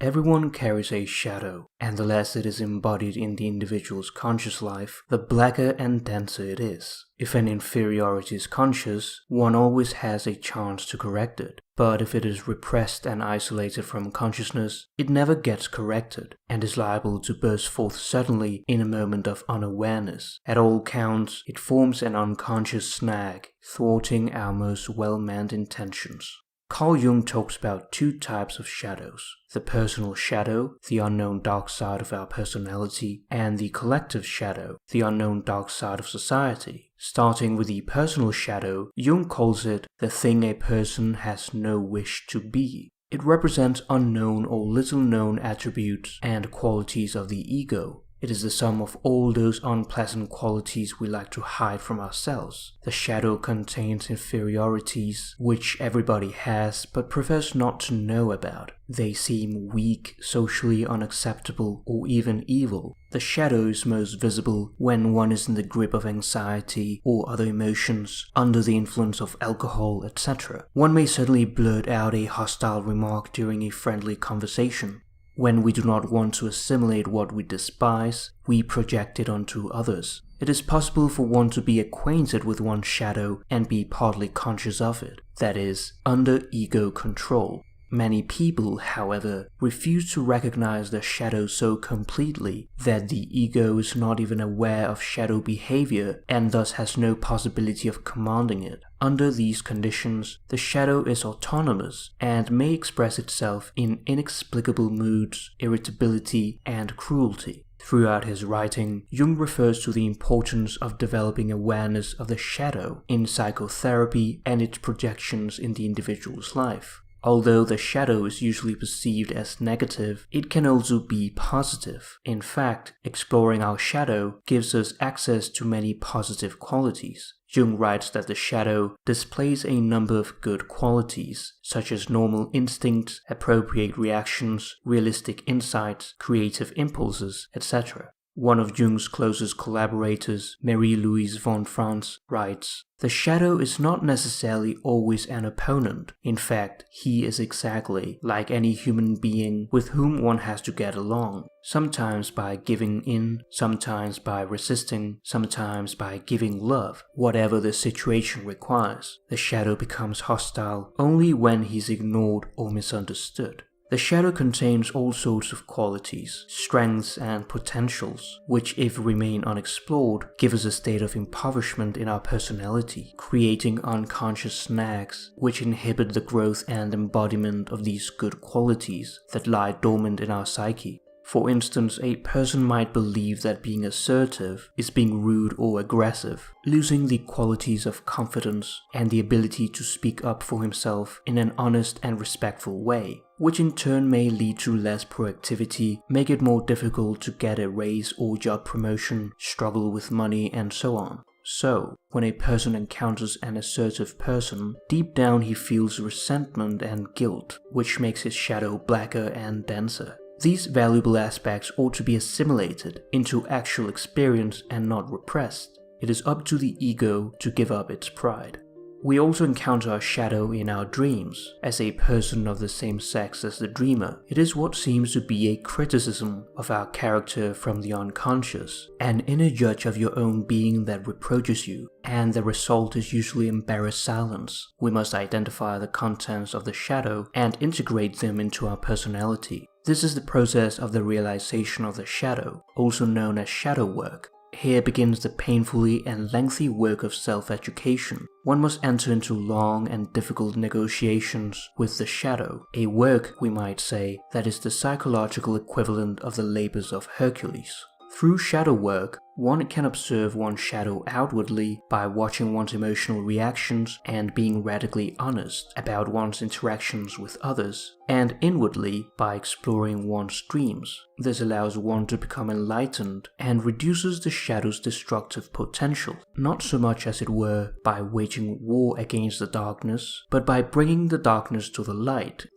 Everyone carries a shadow, and the less it is embodied in the individual's conscious life, the blacker and denser it is. If an inferiority is conscious, one always has a chance to correct it. But if it is repressed and isolated from consciousness, it never gets corrected, and is liable to burst forth suddenly in a moment of unawareness. At all counts, it forms an unconscious snag, thwarting our most well-meant intentions. Carl Jung talks about two types of shadows: the personal shadow, the unknown dark side of our personality, and the collective shadow, the unknown dark side of society. Starting with the personal shadow, Jung calls it the thing a person has no wish to be. It represents unknown or little known attributes and qualities of the ego. It is the sum of all those unpleasant qualities we like to hide from ourselves. The shadow contains inferiorities which everybody has but prefers not to know about. They seem weak, socially unacceptable, or even evil. The shadow is most visible when one is in the grip of anxiety or other emotions, under the influence of alcohol, etc. One may suddenly blurt out a hostile remark during a friendly conversation. When we do not want to assimilate what we despise, we project it onto others. It is possible for one to be acquainted with one's shadow and be partly conscious of it, that is, under ego control. Many people, however, refuse to recognize their shadow so completely that the ego is not even aware of shadow behavior and thus has no possibility of commanding it. Under these conditions, the shadow is autonomous and may express itself in inexplicable moods, irritability, and cruelty. Throughout his writing, Jung refers to the importance of developing awareness of the shadow in psychotherapy and its projections in the individual's life. Although the shadow is usually perceived as negative, it can also be positive. In fact, exploring our shadow gives us access to many positive qualities. Jung writes that the shadow displays a number of good qualities, such as normal instincts, appropriate reactions, realistic insights, creative impulses, etc. One of Jung's closest collaborators, Marie-Louise von Franz, writes, "The shadow is not necessarily always an opponent. In fact, he is exactly like any human being with whom one has to get along, sometimes by giving in, sometimes by resisting, sometimes by giving love. Whatever the situation requires, the shadow becomes hostile only when he's ignored or misunderstood." The shadow contains all sorts of qualities, strengths and potentials, which if remain unexplored, give us a state of impoverishment in our personality, creating unconscious snags which inhibit the growth and embodiment of these good qualities that lie dormant in our psyche. For instance, a person might believe that being assertive is being rude or aggressive, losing the qualities of confidence and the ability to speak up for himself in an honest and respectful way, which in turn may lead to less proactivity, make it more difficult to get a raise or job promotion, struggle with money, and so on. So, when a person encounters an assertive person, deep down he feels resentment and guilt, which makes his shadow blacker and denser. These valuable aspects ought to be assimilated into actual experience and not repressed. It is up to the ego to give up its pride. We also encounter our shadow in our dreams. As a person of the same sex as the dreamer, it is what seems to be a criticism of our character from the unconscious, an inner judge of your own being that reproaches you, and the result is usually embarrassed silence. We must identify the contents of the shadow and integrate them into our personality. This is the process of the realization of the shadow, also known as shadow work. Here begins the painfully and lengthy work of self-education. One must enter into long and difficult negotiations with the shadow, a work, we might say, that is the psychological equivalent of the labors of Hercules. Through shadow work, one can observe one's shadow outwardly by watching one's emotional reactions and being radically honest about one's interactions with others, and inwardly by exploring one's dreams. This allows one to become enlightened and reduces the shadow's destructive potential, not so much as it were by waging war against the darkness, but by bringing the darkness to the light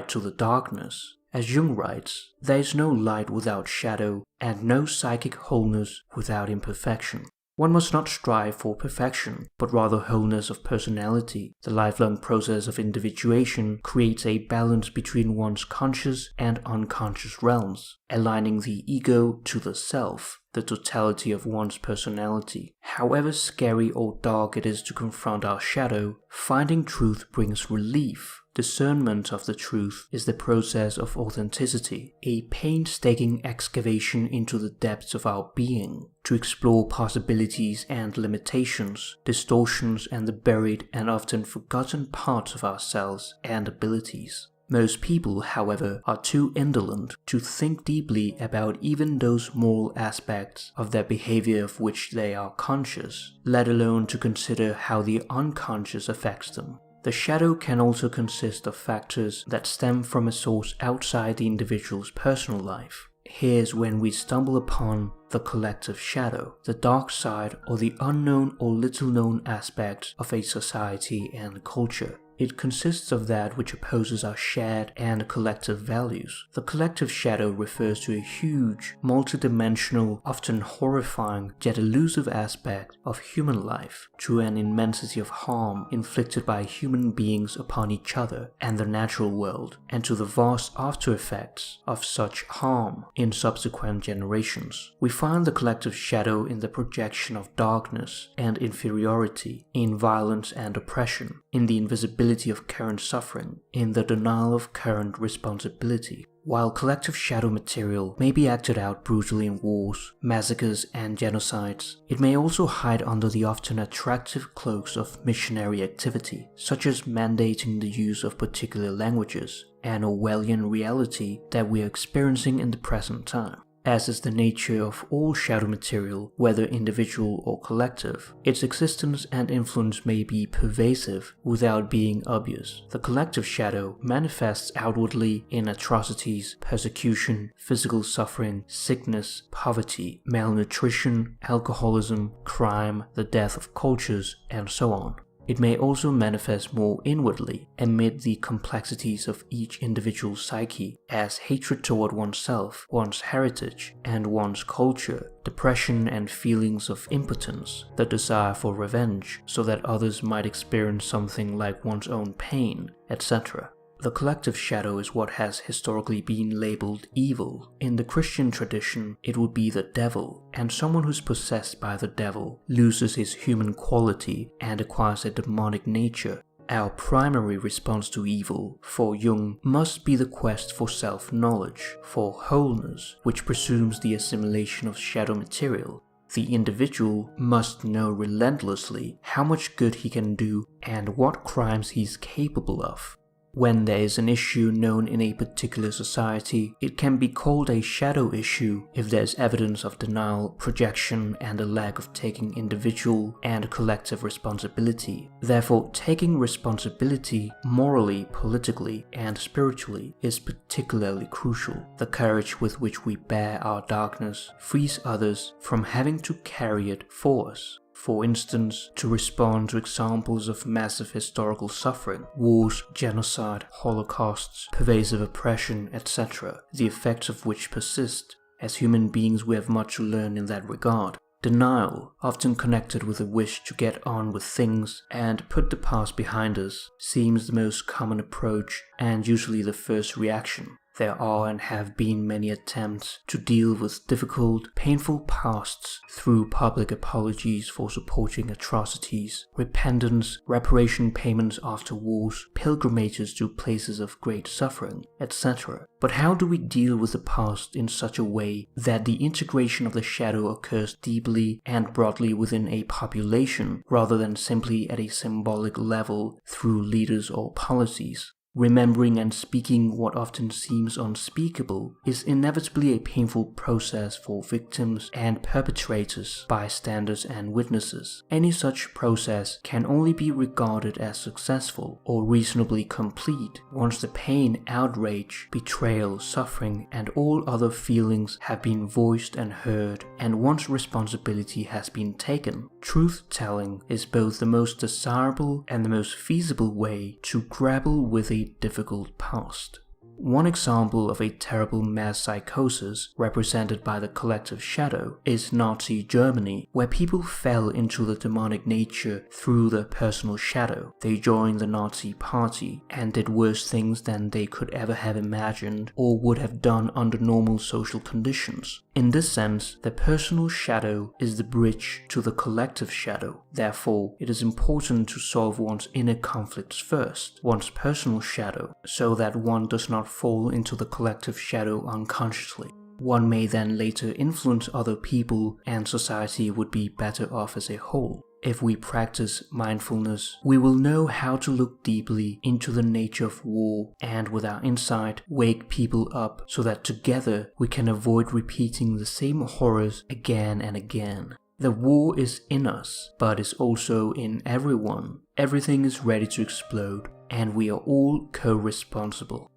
to the darkness. As Jung writes, there is no light without shadow, and no psychic wholeness without imperfection. One must not strive for perfection, but rather wholeness of personality. The lifelong process of individuation creates a balance between one's conscious and unconscious realms, aligning the ego to the self, the totality of one's personality. However scary or dark it is to confront our shadow, finding truth brings relief. Discernment of the truth is the process of authenticity, a painstaking excavation into the depths of our being, to explore possibilities and limitations, distortions and the buried and often forgotten parts of ourselves and abilities. Most people, however, are too indolent to think deeply about even those moral aspects of their behavior of which they are conscious, let alone to consider how the unconscious affects them. The shadow can also consist of factors that stem from a source outside the individual's personal life. Here's when we stumble upon the collective shadow, the dark side or the unknown or little known aspects of a society and culture. It consists of that which opposes our shared and collective values. The collective shadow refers to a huge, multidimensional, often horrifying yet elusive aspect of human life, to an immensity of harm inflicted by human beings upon each other and the natural world, and to the vast after effects of such harm in subsequent generations. We find the collective shadow in the projection of darkness and inferiority, in violence and oppression, in the invisibility of current suffering, in the denial of current responsibility. While collective shadow material may be acted out brutally in wars, massacres, and genocides, it may also hide under the often attractive cloaks of missionary activity, such as mandating the use of particular languages, an Orwellian reality that we are experiencing in the present time. As is the nature of all shadow material, whether individual or collective, its existence and influence may be pervasive without being obvious. The collective shadow manifests outwardly in atrocities, persecution, physical suffering, sickness, poverty, malnutrition, alcoholism, crime, the death of cultures, and so on. It may also manifest more inwardly amid the complexities of each individual psyche as hatred toward oneself, one's heritage, and one's culture, depression and feelings of impotence, the desire for revenge so that others might experience something like one's own pain, etc. The collective shadow is what has historically been labeled evil. In the Christian tradition, it would be the devil, and someone who's possessed by the devil loses his human quality and acquires a demonic nature. Our primary response to evil, for Jung, must be the quest for self-knowledge, for wholeness, which presumes the assimilation of shadow material. The individual must know relentlessly how much good he can do and what crimes he's capable of. When there is an issue known in a particular society, it can be called a shadow issue if there is evidence of denial, projection, and a lack of taking individual and collective responsibility. Therefore, taking responsibility morally, politically, and spiritually is particularly crucial. The courage with which we bear our darkness frees others from having to carry it for us. For instance, to respond to examples of massive historical suffering, wars, genocide, holocausts, pervasive oppression, etc., the effects of which persist. As human beings, we have much to learn in that regard. Denial, often connected with a wish to get on with things and put the past behind us, seems the most common approach and usually the first reaction. There are and have been many attempts to deal with difficult, painful pasts through public apologies for supporting atrocities, repentance, reparation payments after wars, pilgrimages to places of great suffering, etc. But how do we deal with the past in such a way that the integration of the shadow occurs deeply and broadly within a population rather than simply at a symbolic level through leaders or policies? Remembering and speaking what often seems unspeakable is inevitably a painful process for victims and perpetrators, bystanders and witnesses. Any such process can only be regarded as successful or reasonably complete once the pain, outrage, betrayal, suffering, and all other feelings have been voiced and heard, and once responsibility has been taken. Truth-telling is both the most desirable and the most feasible way to grapple with a difficult past. One example of a terrible mass psychosis represented by the collective shadow is Nazi Germany, where people fell into the demonic nature through their personal shadow. They joined the Nazi party and did worse things than they could ever have imagined or would have done under normal social conditions. In this sense, the personal shadow is the bridge to the collective shadow. Therefore, it is important to solve one's inner conflicts first, one's personal shadow, so that one does not fall into the collective shadow unconsciously. One may then later influence other people, and society would be better off as a whole. If we practice mindfulness, we will know how to look deeply into the nature of war and with our insight wake people up so that together we can avoid repeating the same horrors again and again. The war is in us, but is also in everyone. Everything is ready to explode, and we are all co-responsible.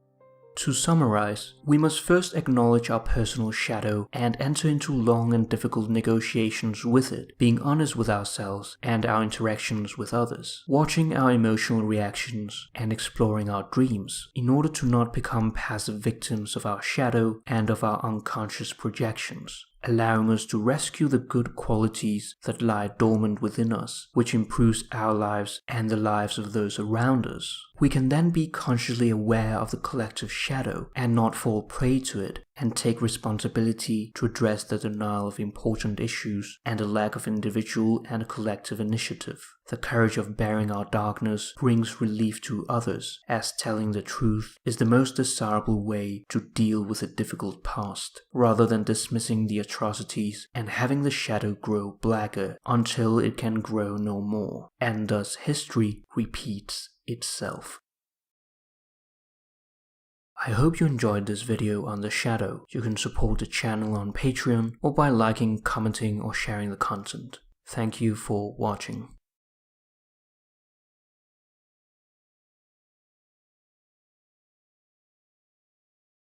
To summarize, we must first acknowledge our personal shadow and enter into long and difficult negotiations with it, being honest with ourselves and our interactions with others, watching our emotional reactions and exploring our dreams, in order to not become passive victims of our shadow and of our unconscious projections, allowing us to rescue the good qualities that lie dormant within us, which improves our lives and the lives of those around us. We can then be consciously aware of the collective shadow and not fall prey to it, and take responsibility to address the denial of important issues and the lack of individual and collective initiative. The courage of bearing our darkness brings relief to others, as telling the truth is the most desirable way to deal with a difficult past, rather than dismissing the atrocities and having the shadow grow blacker until it can grow no more, and thus history repeats itself. I hope you enjoyed this video on the shadow. You can support the channel on Patreon or by liking, commenting or sharing the content. Thank you for watching.